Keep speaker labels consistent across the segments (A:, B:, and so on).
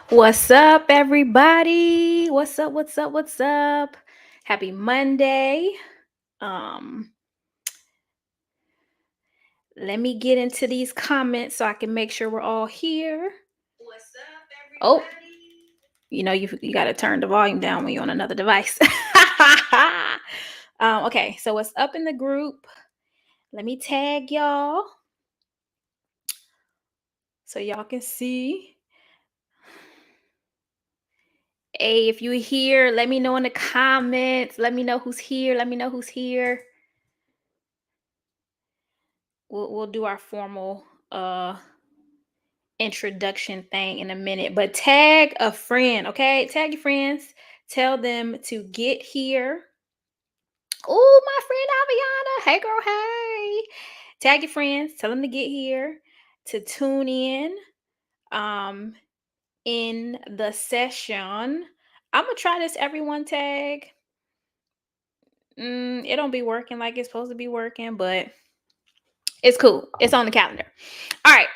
A: What's up, everybody? What's up? What's up? What's up? Happy Monday. Um, Let me get into these comments so I can make sure we're all here. What's up, everybody? Oh, you got to turn the volume down when you're on another device. Okay, so what's up in the group? Let me tag y'all so y'all can see. Hey, if you're here, let me know in the comments. Let me know who's here. Let me know who's here. We'll do our formal introduction thing in a minute, but tag a friend, okay? Tag your friends. Tell them to get here. Oh, my friend Aviana. Hey, girl. Hey. Tag your friends. Tell them to get here to tune in the session. I'm gonna try this everyone tag. It don't be working like it's supposed to be working, but it's cool. It's on the calendar. All right.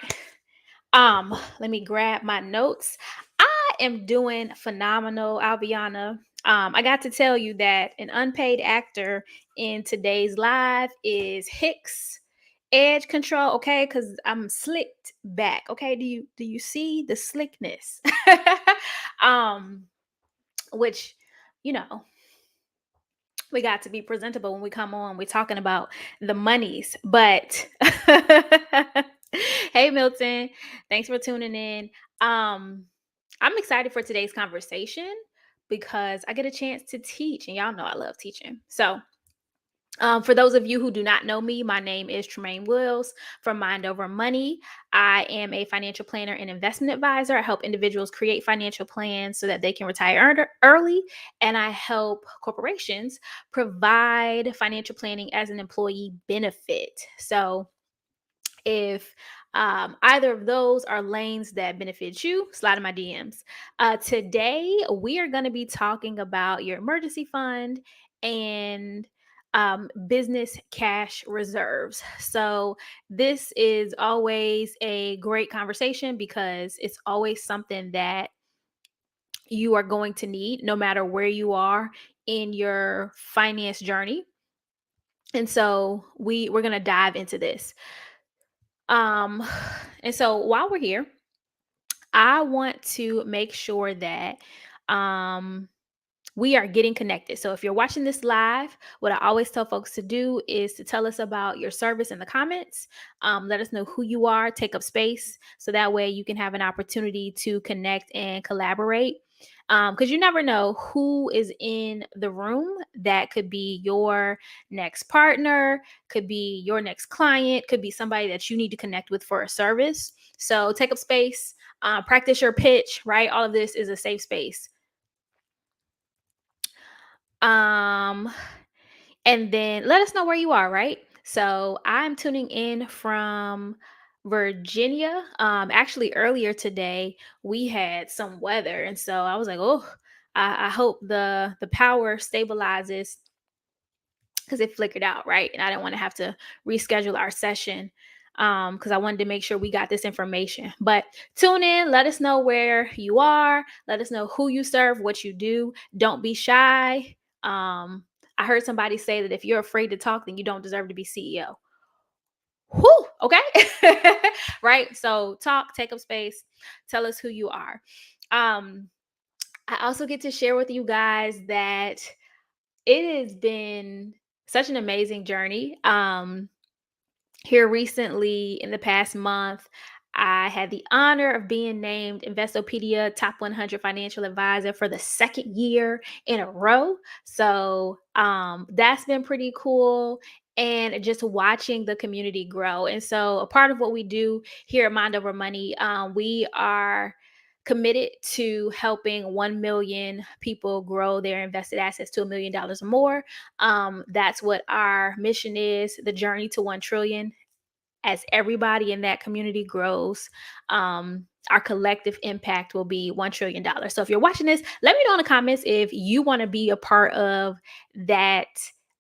A: Let me grab my notes. I am doing phenomenal, Alviana. I got to tell you that an unpaid actor in today's live is Hicks Edge Control, okay? Because I'm slicked back. Okay. Do you see the slickness? um, which, you know, we got to be presentable when we come on. We're talking about the monies. But hey Milton, thanks for tuning in. I'm excited for today's conversation because I get a chance to teach, and y'all know I love teaching. So for those of you who do not know me, my name is Tremaine Wills from Mind Over Money. I am a financial planner and investment advisor. I help individuals create financial plans so that they can retire early, and I help corporations provide financial planning as an employee benefit. So if either of those are lanes that benefit you, slide in my DMs. Today, we are going to be talking about your emergency fund and business cash reserves. So, this is always a great conversation because it's always something that you are going to need no matter where you are in your finance journey. And so, we're going to dive into this. Um, and so while we're here, I want to make sure that um we are getting connected. So if you're watching this live, what I always tell folks to do is to tell us about your service in the comments. Let us know who you are, take up space, so that way you can have an opportunity to connect and collaborate. Because you never know who is in the room. That could be your next partner, could be your next client, could be somebody that you need to connect with for a service. So take up space, practice your pitch, right? All of this is a safe space. Um, and then let us know where you are, right? So I'm tuning in from Virginia. Actually earlier today we had some weather, and so I was like, oh, I hope the power stabilizes because it flickered out, right? And I didn't want to have to reschedule our session because I wanted to make sure we got this information. But tune in, let us know where you are, let us know who you serve, what you do. Don't be shy. I heard somebody say that if you're afraid to talk, then you don't deserve to be CEO. Whew, okay. Right? So talk, take up space, tell us who you are. I also get to share with you guys that it has been such an amazing journey. Here recently in the past month, I had the honor of being named Investopedia Top 100 Financial Advisor for the second year in a row. So that's been pretty cool. And just watching the community grow. And so, a part of what we do here at Mind Over Money, we are committed to helping 1 million people grow their invested assets to $1 million or more. That's what our mission is, the journey to 1 trillion. As everybody in that community grows, our collective impact will be $1 trillion. So if you're watching this, let me know in the comments if you want to be a part of that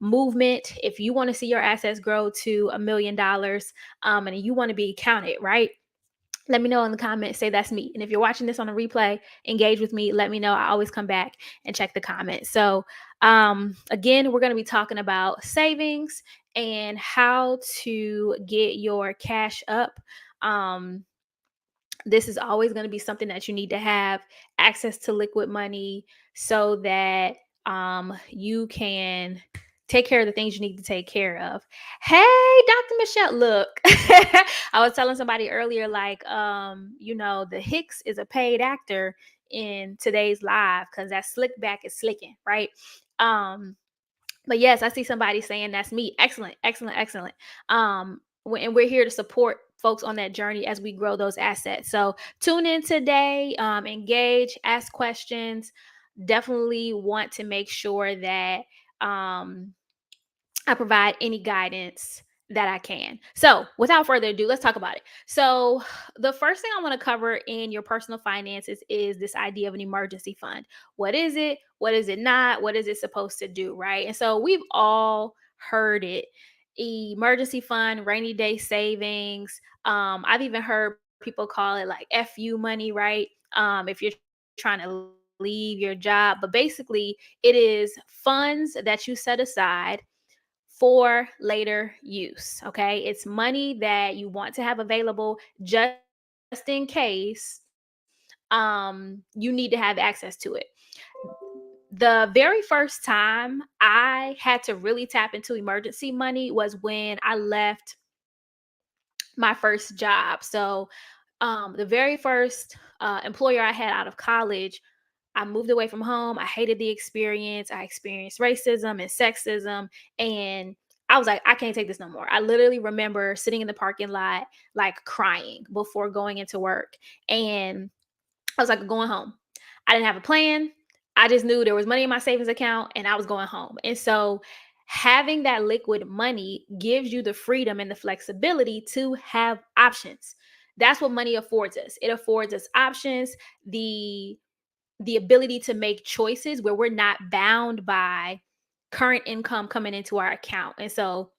A: movement, if you want to see your assets grow to $1 million, and you want to be counted, right? Let me know in the comments, say that's me. And if you're watching this on a replay, engage with me. Let me know. I always come back and check the comments. So, again, we're going to be talking about savings and how to get your cash up. Um, this is always going to be something that you need to have access to liquid money so that you can take care of the things you need to take care of. Hey, Dr. Michelle, look. I was telling somebody earlier, like, the Hicks is a paid actor in today's live because that slick back is slicking, right? But yes, I see somebody saying that's me. Excellent, excellent, excellent. And we're here to support folks on that journey as we grow those assets. So tune in today, engage, ask questions. Definitely want to make sure that um, I provide any guidance that I can. So, without further ado, let's talk about it. So, the first thing I want to cover in your personal finances is this idea of an emergency fund. What is it? What is it not? What is it supposed to do? Right. And so, we've all heard it: emergency fund, rainy day savings. I've even heard people call it like FU money, right? If you're trying to leave your job, but basically, it is funds that you set aside for later use. Okay. It's money that you want to have available just in case you need to have access to it. The very first time I had to really tap into emergency money was when I left my first job. So, the very first employer I had out of college, I moved away from home. I hated the experience. I experienced racism and sexism. And I was like, I can't take this no more. I literally remember sitting in the parking lot, like crying before going into work. And I was like, going home. I didn't have a plan. I just knew there was money in my savings account and I was going home. And so having that liquid money gives you the freedom and the flexibility to have options. That's what money affords us. It affords us options, the ability to make choices where we're not bound by current income coming into our account. And so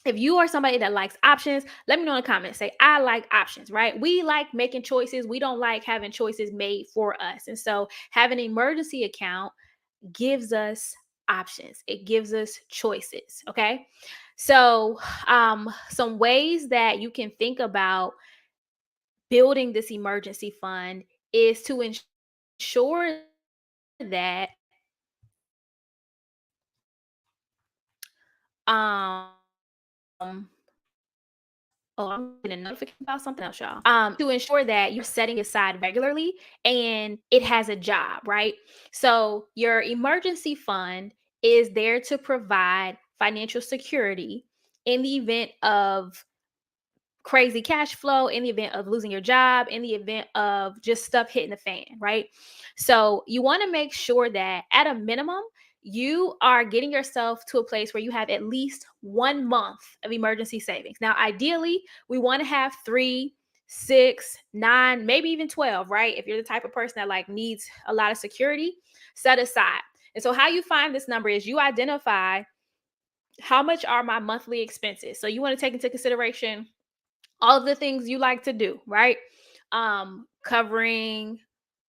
A: if you are somebody that likes options, let me know in the comments. Say, I like options, right? We like making choices. We don't like having choices made for us. And so having an emergency account gives us options. It gives us choices. Okay. So some ways that you can think about building this emergency fund is to ensure that um oh, I'm getting a notification about something else, y'all. To ensure that you're setting aside regularly and it has a job, right? So your emergency fund is there to provide financial security in the event of crazy cash flow, in the event of losing your job, in the event of just stuff hitting the fan, right? So you want to make sure that at a minimum, you are getting yourself to a place where you have at least 1 month of emergency savings. Now, ideally, we want to have 3, 6, 9, maybe even 12, right? If you're the type of person that like needs a lot of security, set aside. And so how you find this number is you identify how much are my monthly expenses. So you want to take into consideration all of the things you like to do, right? Covering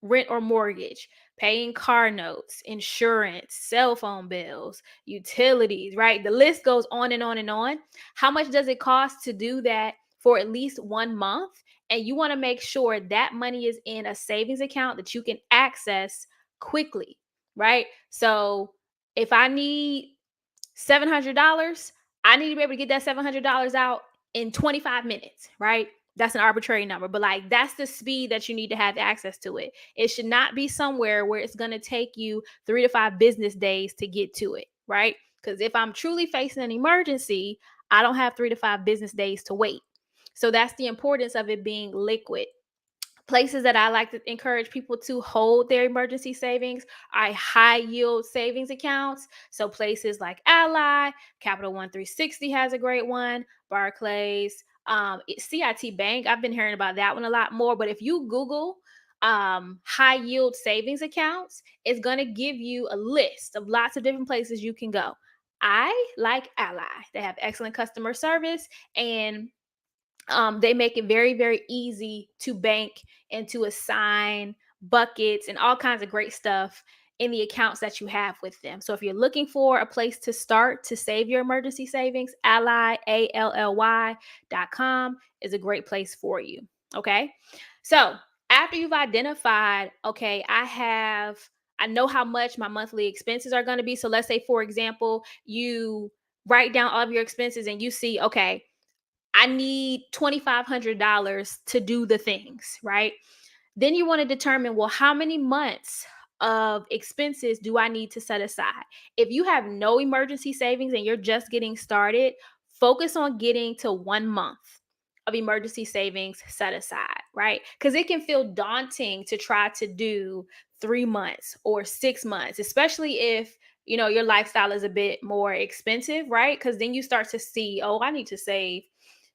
A: rent or mortgage, paying car notes, insurance, cell phone bills, utilities, right? The list goes on and on and on. How much does it cost to do that for at least 1 month? And you want to make sure that money is in a savings account that you can access quickly, right? So if I need $700, I need to be able to get that $700 out in 25 minutes, right? That's an arbitrary number, but like that's the speed that you need to have access to it. It should not be somewhere where it's going to take you 3 to 5 business days to get to it, right? Because if I'm truly facing an emergency, I don't have 3 to 5 business days to wait. So that's the importance of it being liquid. Places that I like to encourage people to hold their emergency savings are high yield savings accounts. So places like Ally, Capital One 360 has a great one, Barclays, CIT Bank. I've been hearing about that one a lot more. But if you Google high yield savings accounts, it's going to give you a list of lots of different places you can go. I like Ally. They have excellent customer service and They make it very, very easy to bank and to assign buckets and all kinds of great stuff in the accounts that you have with them. So if you're looking for a place to start to save your emergency savings, ally.com is a great place for you. Okay. So after you've identified, okay, I know how much my monthly expenses are going to be. So let's say, for example, you write down all of your expenses and you see, okay, I need $2,500 to do the things, right? Then you want to determine, well, how many months of expenses do I need to set aside? If you have no emergency savings and you're just getting started, focus on getting to 1 month of emergency savings set aside, right? Because it can feel daunting to try to do 3 months or 6 months, especially if your lifestyle is a bit more expensive, right? Because then you start to see, oh, I need to save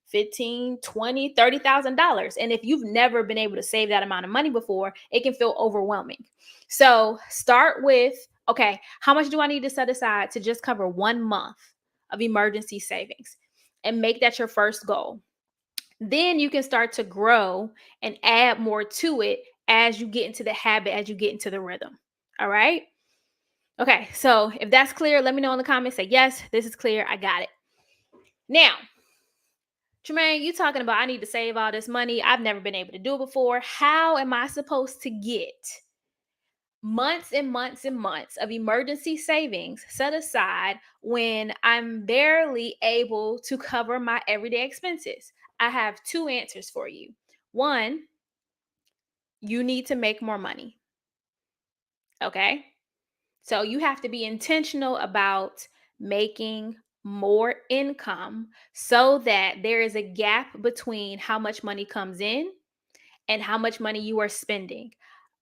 A: 15, 20, $30,000. And if you've never been able to save that amount of money before, it can feel overwhelming. So start with, okay, how much do I need to set aside to just cover 1 month of emergency savings? And make that your first goal. Then you can start to grow and add more to it as you get into the habit, as you get into the rhythm. All right. Okay. So if that's clear, let me know in the comments. Say, yes, this is clear. I got it. Now, Tremaine, you talking about I need to save all this money. I've never been able to do it before. How am I supposed to get months and months and months of emergency savings set aside when I'm barely able to cover my everyday expenses? I have two answers for you. One, you need to make more money. Okay. So you have to be intentional about making more income so that there is a gap between how much money comes in and how much money you are spending.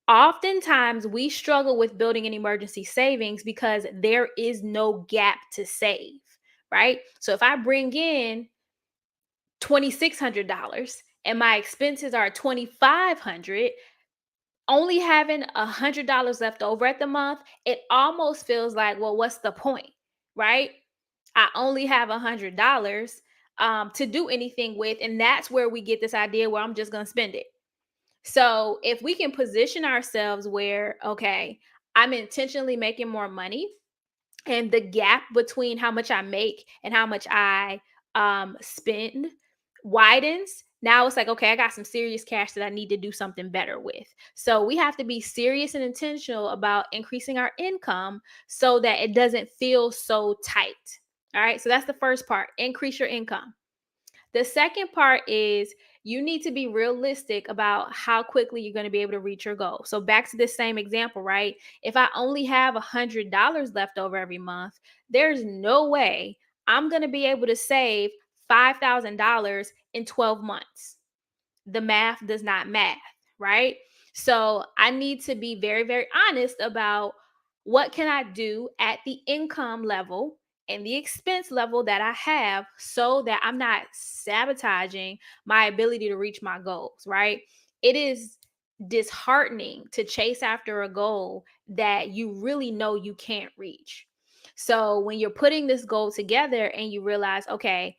A: Oftentimes, we struggle with building an emergency savings because there is no gap to save, right? So if I bring in $2,600 and my expenses are $2,500, only having $100 left over at the month, it almost feels like, well, what's the point, right? I only have $100 to do anything with, and that's where we get this idea where I'm just going to spend it. So if we can position ourselves where, okay, I'm intentionally making more money, and the gap between how much I make and how much I spend widens. Now it's like, okay, I got some serious cash that I need to do something better with. So we have to be serious and intentional about increasing our income so that it doesn't feel so tight. All right. So that's the first part, increase your income. The second part is you need to be realistic about how quickly you're going to be able to reach your goal. So back to this same example, right? If I only have $100 left over every month, there's no way I'm going to be able to save $5,000 in 12 months. The math does not math, right? So I need to be very, very honest about what can I do at the income level and the expense level that I have so that I'm not sabotaging my ability to reach my goals, right? It is disheartening to chase after a goal that you really know you can't reach. So when you're putting this goal together and you realize, okay,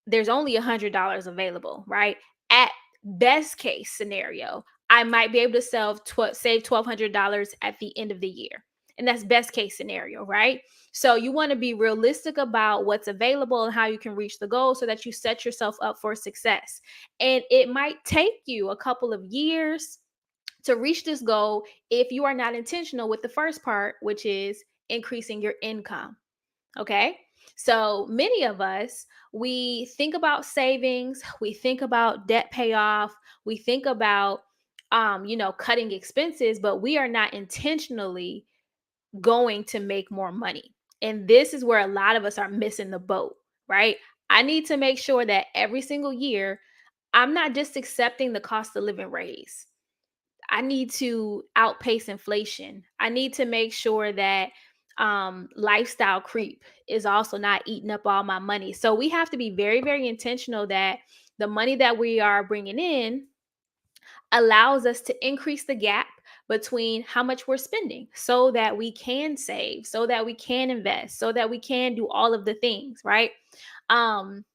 A: there's only $100 available, right? At best case scenario, I might be able to save $1,200 at the end of the year. And that's best case scenario, right? So you want to be realistic about what's available and how you can reach the goal so that you set yourself up for success. And it might take you a couple of years to reach this goal if you are not intentional with the first part, which is increasing your income. Okay. So many of us, we think about savings, we think about debt payoff, we think about, cutting expenses, but we are not intentionally going to make more money. And this is where a lot of us are missing the boat, right? I need to make sure that every single year, I'm not just accepting the cost of living raise. I need to outpace inflation. I need to make sure that lifestyle creep is also not eating up all my money. So we have to be very, very intentional that the money that we are bringing in allows us to increase the gap between how much we're spending so that we can save, so that we can invest, so that we can do all of the things, right? Um,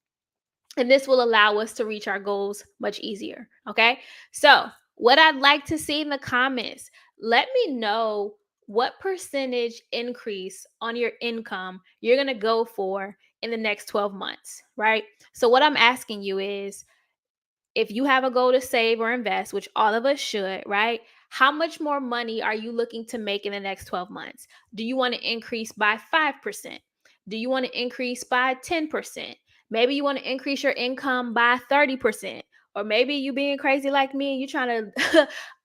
A: And this will allow us to reach our goals much easier. Okay. So, what I'd like to see in the comments, let me know what percentage increase on your income you're going to go for in the next 12 months, right? So, what I'm asking you is, if you have a goal to save or invest, which all of us should, right? How much more money are you looking to make in the next 12 months? Do you want to increase by 5%? Do you want to increase by 10%? Maybe you want to increase your income by 30%. Or maybe you being crazy like me and you're trying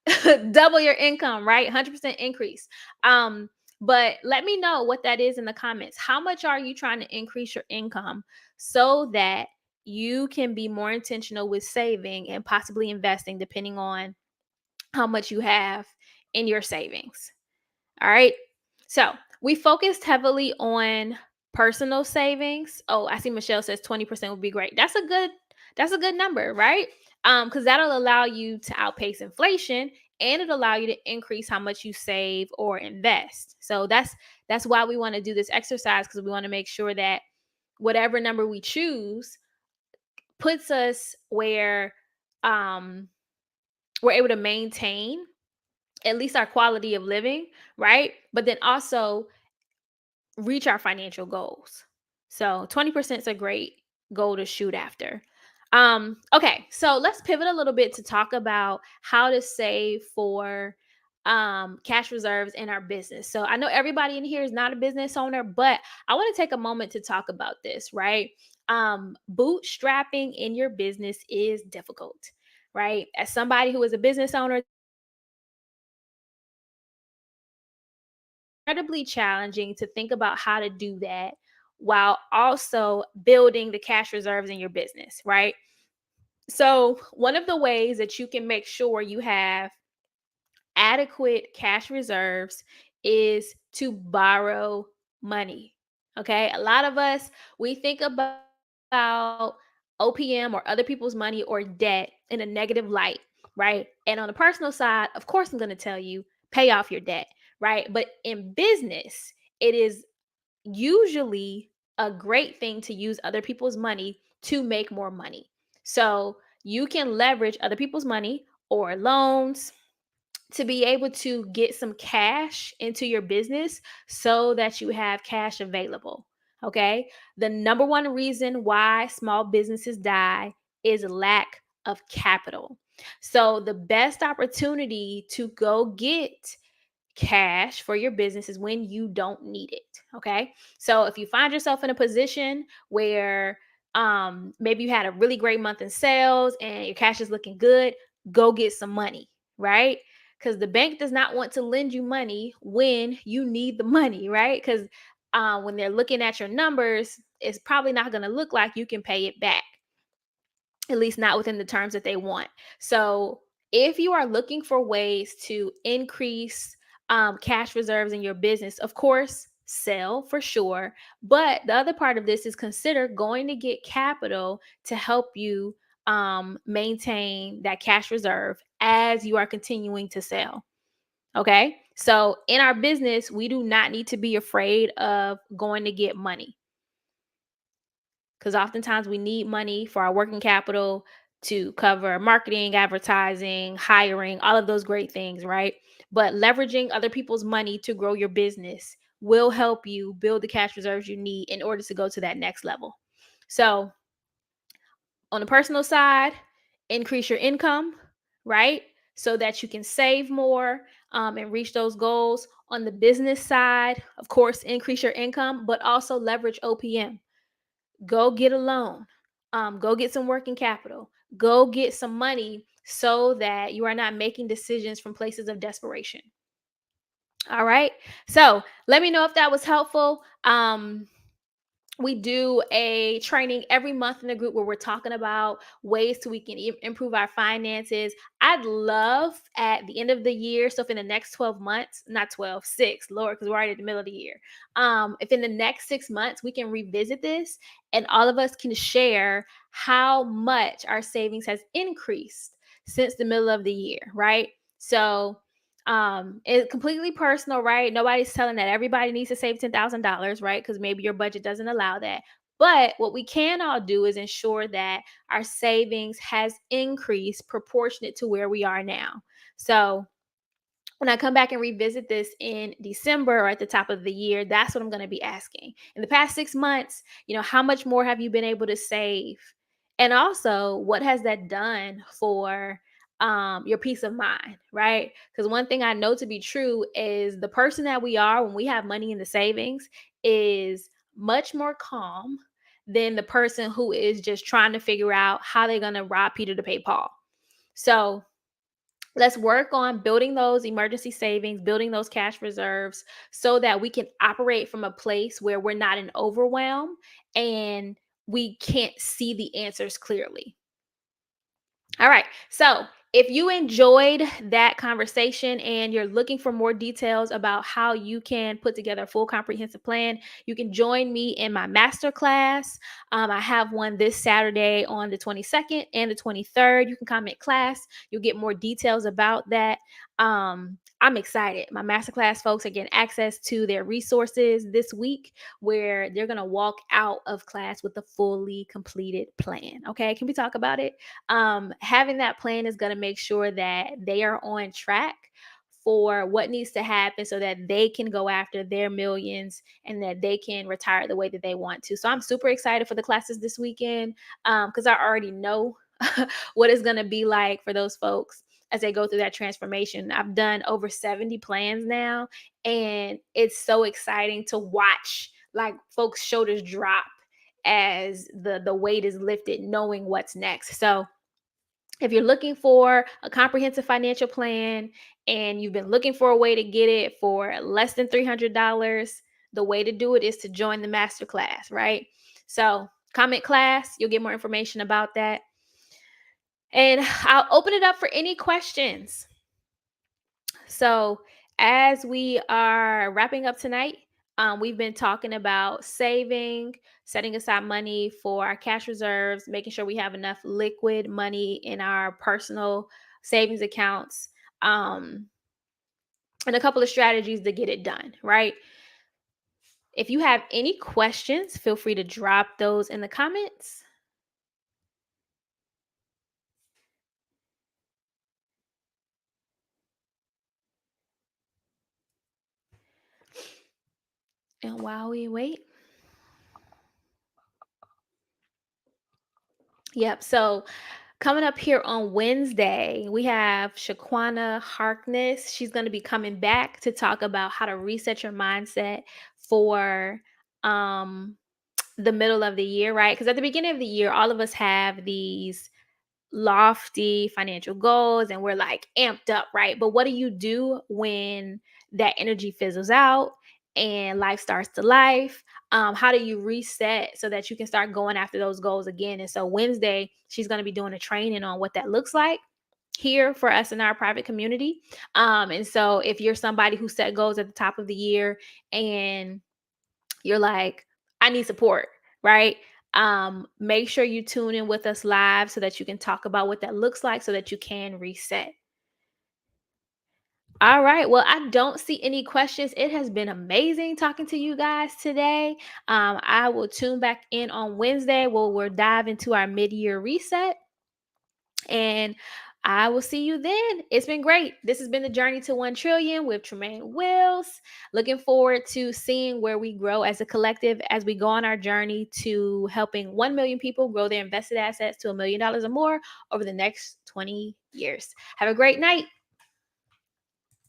A: to double your income, right? 100% increase. But let me know what that is in the comments. How much are you trying to increase your income so that you can be more intentional with saving and possibly investing depending on how much you have in your savings. All right. So we focused heavily on personal savings. Oh, I see Michelle says 20% would be great. That's a good number, right? Because that'll allow you to outpace inflation and it'll allow you to increase how much you save or invest. So that's why we want to do this exercise, because we want to make sure that whatever number we choose puts us where um we're able to maintain at least our quality of living, right? But then also reach our financial goals. So 20% is a great goal to shoot after. Okay, so let's pivot a little bit to talk about how to save for cash reserves in our business. So I know everybody in here is not a business owner, but I want to take a moment to talk about this, right? Bootstrapping in your business is difficult, right? As somebody who is a business owner, incredibly challenging to think about how to do that while also building the cash reserves in your business, right? So, one of the ways that you can make sure you have adequate cash reserves is to borrow money. Okay? A lot of us, we think about OPM or other people's money or debt in a negative light, right? And on the personal side, of course, I'm going to tell you pay off your debt, right? But in business, it is usually a great thing to use other people's money to make more money. So you can leverage other people's money or loans to be able to get some cash into your business so that you have cash available. Okay. The number one reason why small businesses die is lack of capital. So the best opportunity to go get cash for your business is when you don't need it. Okay. So if you find yourself in a position where maybe you had a really great month in sales and your cash is looking good, go get some money, right? Because the bank does not want to lend you money when you need the money, right? Because when they're looking at your numbers, it's probably not going to look like you can pay it back, at least not within the terms that they want. So, if you are looking for ways to increase cash reserves in your business, of course, sell for sure. But the other part of this is consider going to get capital to help you maintain that cash reserve as you are continuing to sell. Okay. So, in our business, we do not need to be afraid of going to get money, because oftentimes we need money for our working capital to cover marketing, advertising, hiring, all of those great things, right? But leveraging other people's money to grow your business will help you build the cash reserves you need in order to go to that next level. So, on the personal side, increase your income, right? So that you can save more and reach those goals. On the business side, of course, increase your income, but also leverage OPM. Go get a loan, go get some working capital, go get some money so that you are not making decisions from places of desperation. All right. So let me know if that was helpful. We do a training every month in the group where we're talking about ways we can improve our finances. I'd love at the end of the year, so if in the next 12 months, not 12, 6, Lord, because we're already in the middle of the year. If in the next 6 months we can revisit this and all of us can share how much our savings has increased since the middle of the year, right? So it's completely personal, right? Nobody's telling that everybody needs to save $10,000, right? Because maybe your budget doesn't allow that. But what we can all do is ensure that our savings has increased proportionate to where we are now. So when I come back and revisit this in December or at the top of the year, that's what I'm going to be asking. In the past 6 months, how much more have you been able to save? And also, what has that done for your peace of mind, right? Because one thing I know to be true is the person that we are when we have money in the savings is much more calm than the person who is just trying to figure out how they're going to rob Peter to pay Paul. So, let's work on building those emergency savings, building those cash reserves so that we can operate from a place where we're not in overwhelm and we can't see the answers clearly. All right. So, if you enjoyed that conversation and you're looking for more details about how you can put together a full comprehensive plan, you can join me in my masterclass. I have one this Saturday on the 22nd and the 23rd. You can comment class. You'll get more details about that. I'm excited. My masterclass folks are getting access to their resources this week where they're going to walk out of class with a fully completed plan. Okay. Can we talk about it? Having that plan is going to make sure that they are on track for what needs to happen so that they can go after their millions and that they can retire the way that they want to. So I'm super excited for the classes this weekend because I already know what it's going to be like for those folks as they go through that transformation. I've done over 70 plans now, and it's so exciting to watch like folks' shoulders drop as the weight is lifted, knowing what's next. So if you're looking for a comprehensive financial plan and you've been looking for a way to get it for less than $300, the way to do it is to join the masterclass, right? So, comment class, you'll get more information about that. And I'll open it up for any questions. So, as we are wrapping up tonight, we've been talking about saving, setting aside money for our cash reserves, making sure we have enough liquid money in our personal savings accounts, um, and a couple of strategies to get it done, right? If you have any questions, feel free to drop those in the comments. And while we wait, yep. So coming up here on Wednesday, we have Shaquana Harkness. She's going to be coming back to talk about how to reset your mindset for um, the middle of the year, right? Because at the beginning of the year, all of us have these lofty financial goals and we're like amped up, right? But what do you do when that energy fizzles out and life starts to life? How do you reset so that you can start going after those goals again? And so Wednesday, she's going to be doing a training on what that looks like here for us in our private community. And so if you're somebody who set goals at the top of the year and you're like, I need support, right? Make sure you tune in with us live so that you can talk about what that looks like so that you can reset. All right. Well, I don't see any questions. It has been amazing talking to you guys today. I will tune back in on Wednesday where we'll dive into our mid-year reset. And I will see you then. It's been great. This has been the Journey to 1 Trillion with Tremaine Wills. Looking forward to seeing where we grow as a collective as we go on our journey to helping 1 million people grow their invested assets to $1 million or more over the next 20 years. Have a great night.